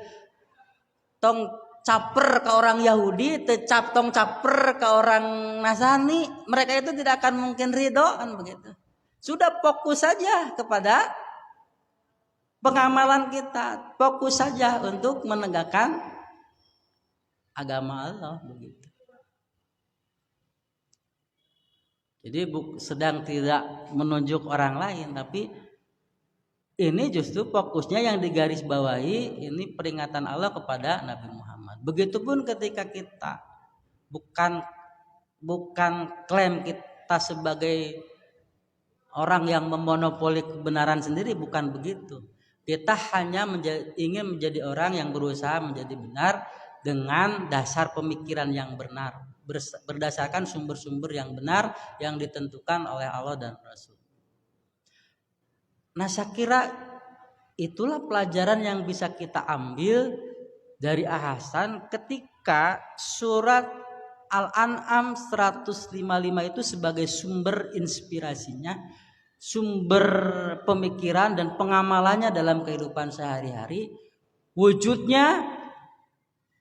tong caper ke orang Yahudi, tong caper ke orang Nasrani, mereka itu tidak akan mungkin ridho kan begitu. Sudah fokus saja kepada pengamalan kita, fokus saja untuk menegakkan agama Allah begitu. Jadi sedang tidak menunjuk orang lain, tapi ini justru fokusnya yang digarisbawahi ini peringatan Allah kepada Nabi Muhammad. Begitupun ketika kita bukan klaim kita sebagai orang yang memonopoli kebenaran sendiri, bukan begitu. Kita hanya ingin menjadi orang yang berusaha menjadi benar dengan dasar pemikiran yang benar, berdasarkan sumber-sumber yang benar yang ditentukan oleh Allah dan Rasul. Nah, saya kira itulah pelajaran yang bisa kita ambil dari Ahasan ketika surat Al-An'am 155 itu sebagai sumber inspirasinya, sumber pemikiran dan pengamalannya dalam kehidupan sehari-hari. Wujudnya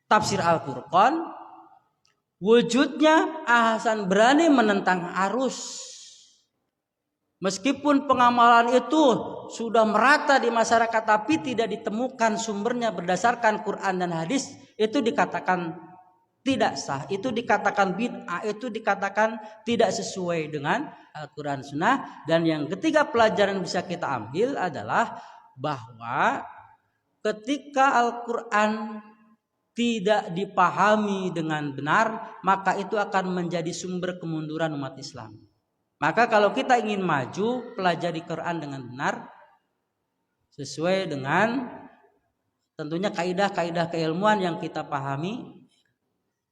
tafsir Al-Furqan, wujudnya Ahasan berani menentang arus. Meskipun pengamalan itu sudah merata di masyarakat tapi tidak ditemukan sumbernya berdasarkan Quran dan hadis, itu dikatakan tidak sah, itu dikatakan bid'ah, itu dikatakan tidak sesuai dengan Al-Quran Sunnah. Dan yang ketiga pelajaran bisa kita ambil adalah bahwa ketika Al-Quran tidak dipahami dengan benar, maka itu akan menjadi sumber kemunduran umat Islam. Maka kalau kita ingin maju, pelajari Quran dengan benar, sesuai dengan tentunya kaidah-kaidah keilmuan yang kita pahami.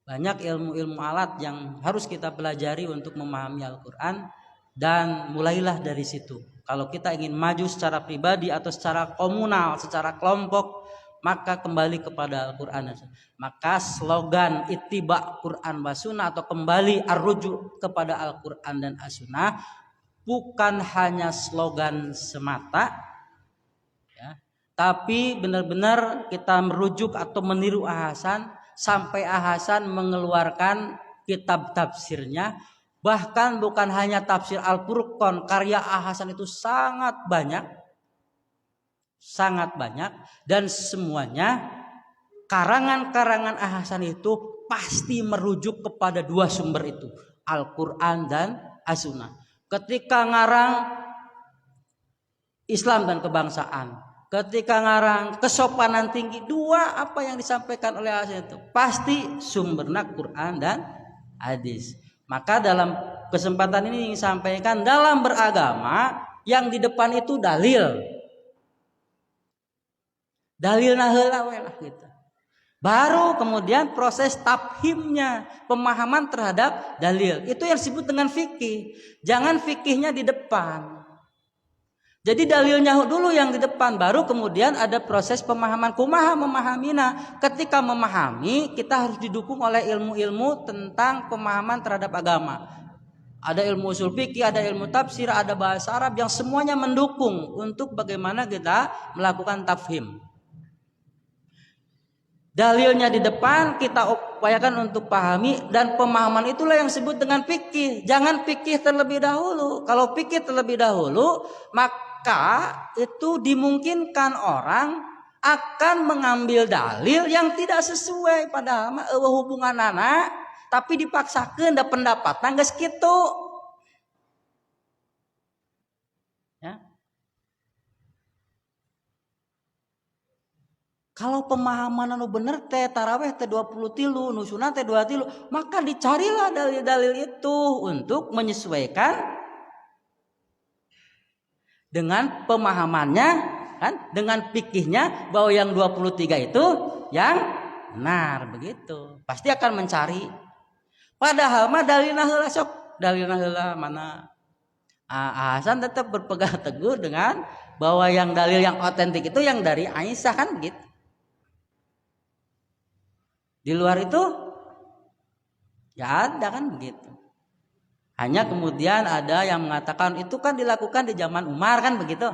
Banyak ilmu-ilmu alat yang harus kita pelajari untuk memahami Al-Quran, dan mulailah dari situ. Kalau kita ingin maju secara pribadi atau secara komunal, secara kelompok, maka kembali kepada Al-Quran. Maka slogan ittiba Quran wa sunnah atau kembali arrujuk kepada Al-Quran dan As-Sunnah bukan hanya slogan semata, ya, tapi benar-benar kita merujuk atau meniru Ahasan sampai Ahasan mengeluarkan kitab tafsirnya. Bahkan bukan hanya tafsir Al-Furqan, karya Ahasan itu sangat banyak, dan semuanya karangan-karangan Ahasan itu pasti merujuk kepada dua sumber itu, Al-Quran dan As-Sunnah. Ketika ngarang Islam dan kebangsaan, ketika ngarang kesopanan tinggi, dua apa yang disampaikan oleh Ahasan itu pasti sumbernya Quran dan hadis. Maka dalam kesempatan ini ingin sampaikan, dalam beragama yang di depan itu dalil heula we lah gitu. Baru kemudian proses tafhimnya, pemahaman terhadap dalil. Itu yang disebut dengan fikih. Jangan fikihnya di depan. Jadi dalilnya dulu yang di depan, baru kemudian ada proses pemahaman. Kumaha memahaminya. Ketika memahami, kita harus didukung oleh ilmu-ilmu tentang pemahaman terhadap agama. Ada ilmu usul fikih, ada ilmu tafsir, ada bahasa Arab yang semuanya mendukung untuk bagaimana kita melakukan tafhim. Dalilnya di depan, kita upayakan untuk pahami, dan pemahaman itulah yang disebut dengan fikih. Jangan fikih terlebih dahulu. Kalau fikih terlebih dahulu, maka itu dimungkinkan orang akan mengambil dalil yang tidak sesuai padahal hubungan anak, tapi dipaksakan da pendapatan geus kitu. Ya. Kalau pemahaman anu bener teh taraweh teh 23, nu sunat teh 23, maka dicarilah dalil-dalil itu untuk menyesuaikan dengan pemahamannya, kan, dengan fikihnya bahwa yang 23 itu yang benar begitu. Pasti akan mencari. Padahal mah dalilna heula sok, dalilna heula mana. Ahasan tetap berpegang teguh dengan bahwa yang dalil yang otentik itu yang dari Aisyah, kan gitu. Di luar itu ya ada, kan begitu. Hanya kemudian ada yang mengatakan itu kan dilakukan di zaman Umar, kan begitu.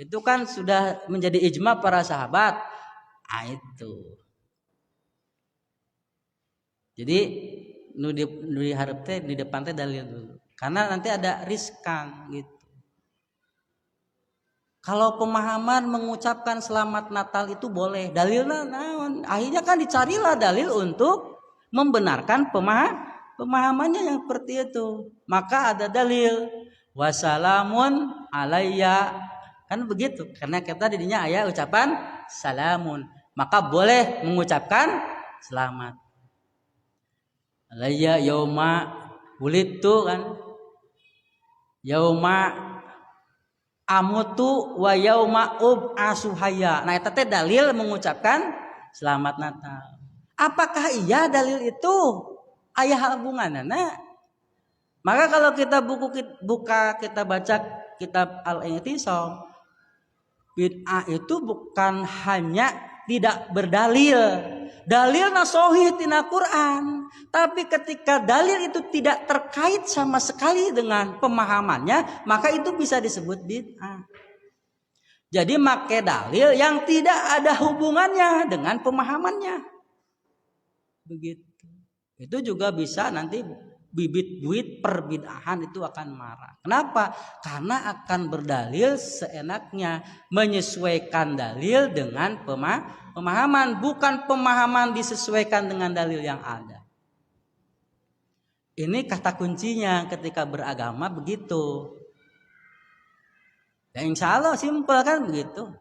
Itu kan sudah menjadi ijma para sahabat. Itu. Jadi nu diharap teh di depan teh dalil dulu. Karena nanti ada riskan gitu. Kalau pemahaman mengucapkan selamat Natal itu boleh, dalilnya naon? Akhirnya kan dicarilah dalil untuk membenarkan pemahamannya yang seperti itu. Maka ada dalil wassalamun alayya, kan begitu. Karena kita didinya ayat ucapan salamun, maka boleh mengucapkan selamat. Alayya yauma wulidtu kan, yauma amutu wa yauma asuhaya. Nah, itu teh dalil mengucapkan selamat Natal. Apakah iya dalil itu aya hubunganana? Maka kalau kita kita baca kitab Al-I'tisam, bid'ah itu bukan hanya tidak berdalil, dalilna sahih tina Quran, tapi ketika dalil itu tidak terkait sama sekali dengan pemahamannya, maka itu bisa disebut bid'ah. Jadi make dalil yang tidak ada hubungannya dengan pemahamannya. Begitu. Itu juga bisa nanti bibit buit perbid'ahan itu akan marah. Kenapa? Karena akan berdalil seenaknya, menyesuaikan dalil dengan pemahaman, bukan pemahaman disesuaikan dengan dalil yang ada. Ini kata kuncinya ketika beragama begitu. Ya insya Allah simpel kan begitu.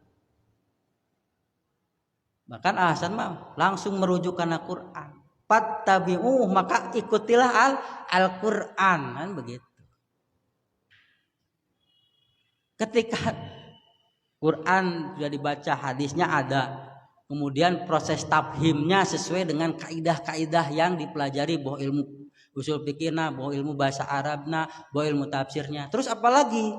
Bahkan Ahsan mah langsung merujuk karena Quran. Fattabi'u, maka ikutilah Al-Quran kan begitu. Ketika Quran sudah dibaca, hadisnya ada, kemudian proses tafhimnya sesuai dengan kaidah-kaidah yang dipelajari, bahwa ilmu usul fikihna, bahwa ilmu bahasa Arabna, bahwa ilmu tafsirnya. Terus apalagi?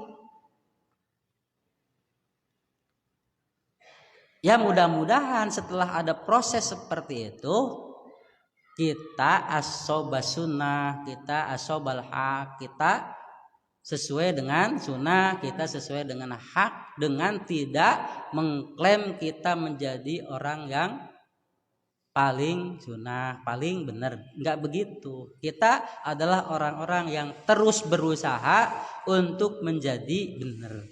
Ya mudah-mudahan setelah ada proses seperti itu, kita as-sobas sunnah, kita as-sobal haq, kita sesuai dengan sunnah, kita sesuai dengan hak, dengan tidak mengklaim kita menjadi orang yang paling sunnah, paling benar. Enggak begitu. Kita adalah orang-orang yang terus berusaha untuk menjadi benar.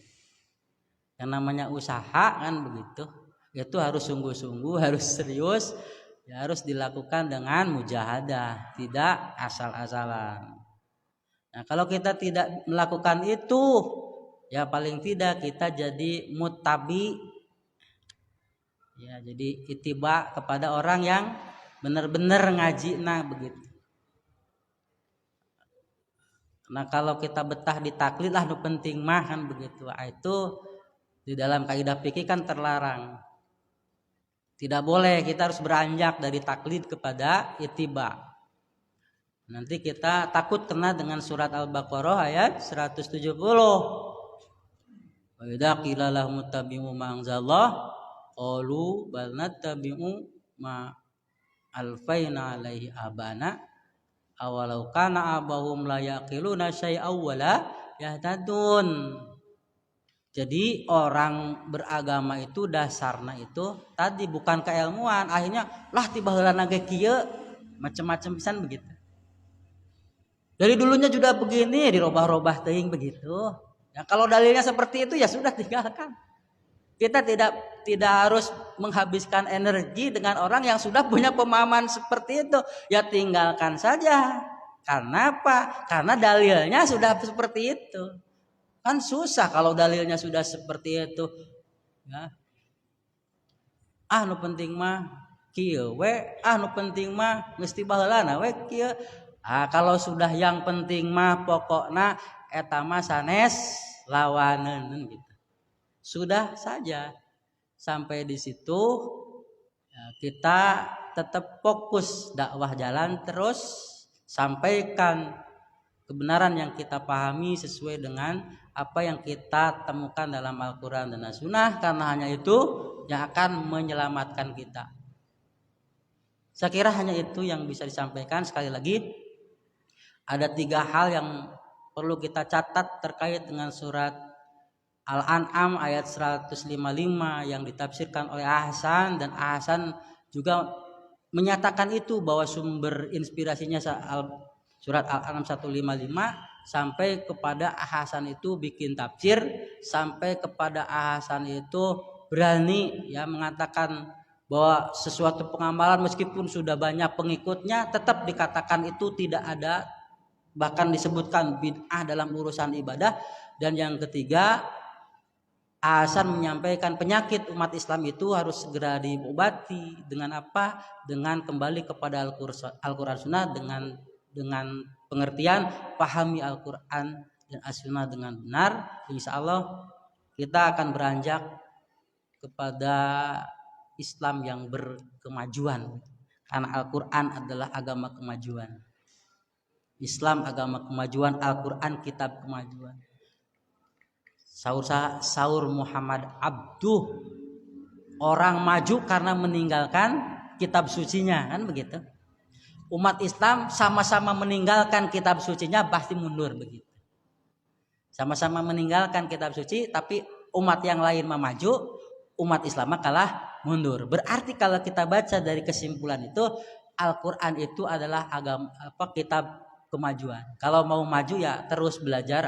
Yang namanya usaha kan begitu. Itu harus sungguh-sungguh, harus serius. Ya, harus dilakukan dengan mujahadah, tidak asal-asalan. Nah, kalau kita tidak melakukan itu, ya paling tidak kita jadi muttabi, ya jadi ittiba kepada orang yang benar-benar ngaji, nah begitu. Nah, kalau kita betah ditaklid lah nu penting mah kan begitu. Itu di dalam kaidah fikih kan terlarang. Tidak boleh, kita harus beranjak dari taklid kepada ittiba. Nanti kita takut kena dengan surat Al-Baqarah ayat 170. Wa idza qila lahum ittabi'u ma anzalallah qalu bal nattabi'u ma alfaina alaihi abana awalau kana abahum la yaqiluna syai'aw wala yahtadun. Jadi orang beragama itu dasarnya itu tadi bukan keilmuan, akhirnya lah tiba heulana ge kieu, macam-macam pisan begitu. Dari dulunya sudah begini, dirobah-robah teuing begitu. Ya kalau dalilnya seperti itu ya sudah tinggalkan. Kita tidak harus menghabiskan energi dengan orang yang sudah punya pemahaman seperti itu. Ya tinggalkan saja. Karena apa? Karena dalilnya sudah seperti itu. Kan susah kalau dalilnya sudah seperti itu. Ya. Nu penting mah kieu we, nu penting mah mesti baheulana we kieu. Kalau sudah yang penting mah pokokna eta mah sanes lawaneun gitu. Sudah saja sampai di situ ya, kita tetap fokus dakwah jalan terus, sampaikan kebenaran yang kita pahami sesuai dengan apa yang kita temukan dalam Al-Quran dan As-Sunnah, karena hanya itu yang akan menyelamatkan kita. Saya kira hanya itu yang bisa disampaikan. Sekali lagi, ada 3 hal yang perlu kita catat terkait dengan surat Al-An'am ayat 155 yang ditafsirkan oleh Ahsan, dan Ahsan juga menyatakan itu bahwa sumber inspirasinya surat Al-An'am 155 sampai kepada Hasan itu bikin tafsir, sampai kepada Hasan itu berani ya mengatakan bahwa sesuatu pengamalan meskipun sudah banyak pengikutnya tetap dikatakan itu tidak ada, bahkan disebutkan bid'ah dalam urusan ibadah. Dan yang ketiga, Hasan menyampaikan penyakit umat Islam itu harus segera diobati dengan apa? Dengan kembali kepada Al-Quran Sunnah, dengan pengertian pahami Al-Quran dan As-Sunnah dengan benar. Insya Allah kita akan beranjak kepada Islam yang berkemajuan, karena Al-Quran adalah agama kemajuan. Islam agama kemajuan, Al-Quran kitab kemajuan. Saur Muhammad Abduh, orang maju karena meninggalkan kitab sucinya, kan begitu. Umat Islam sama-sama meninggalkan kitab sucinya pasti mundur begitu. Sama-sama meninggalkan kitab suci, tapi umat yang lain memaju, umat Islam kalah mundur. Berarti kalau kita baca dari kesimpulan itu, Al-Quran itu adalah agama kitab kemajuan. Kalau mau maju ya terus belajar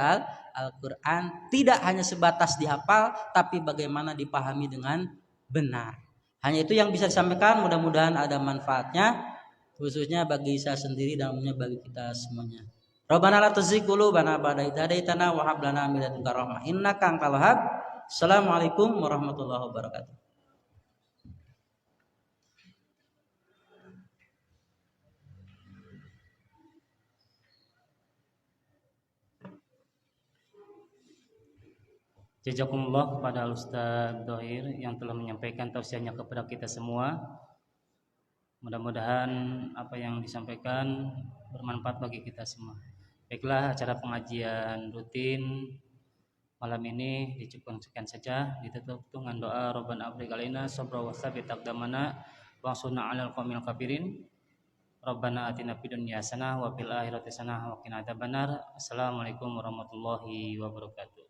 Al-Quran, tidak hanya sebatas dihafal, tapi bagaimana dipahami dengan benar. Hanya itu yang bisa disampaikan, mudah-mudahan ada manfaatnya, khususnya bagi saya sendiri dan umumnya bagi kita semuanya. Rabbana la tuzigh qulubana ba'da idh hadaitana wa hab lana min ladunka rahmah innaka antal wahhab. Assalamualaikum warahmatullahi wabarakatuh. Jazakumullah kepada Ustaz Dohir yang telah menyampaikan tausiahnya kepada kita semua. Mudah-mudahan apa yang disampaikan bermanfaat bagi kita semua. Baiklah, acara pengajian rutin malam ini dicukupkan sekian saja. Ditutup dengan doa Rabbana afrigh alaina sabra wa tsabbit aqdamana wansurna 'alal qaumil kafirin. Rabbana atina fid dunya hasanah wa fil akhirati hasanah wa qina adzabannar. Assalamualaikum warahmatullahi wabarakatuh.